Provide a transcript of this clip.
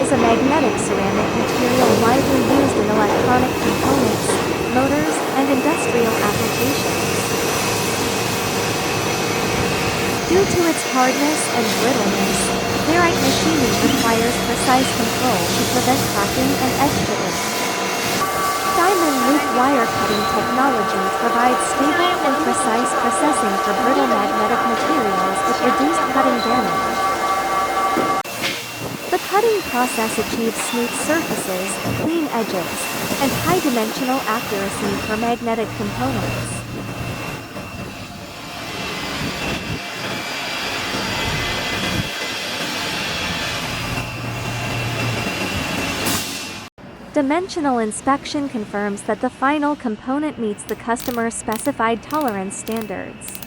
is a magnetic ceramic material widely used in electronic components, motors, and industrial applications. Due to its hardness and brittleness, ferrite machining requires precise control to prevent cracking and edge chipping. Diamond loop wire cutting technology provides stable and precise processing for brittle magnetic materials with reduced cutting damage. The cutting process achieves smooth surfaces, clean edges, and high-dimensional accuracy for magnetic components. Dimensional inspection confirms that the final component meets the customer's specified tolerance standards.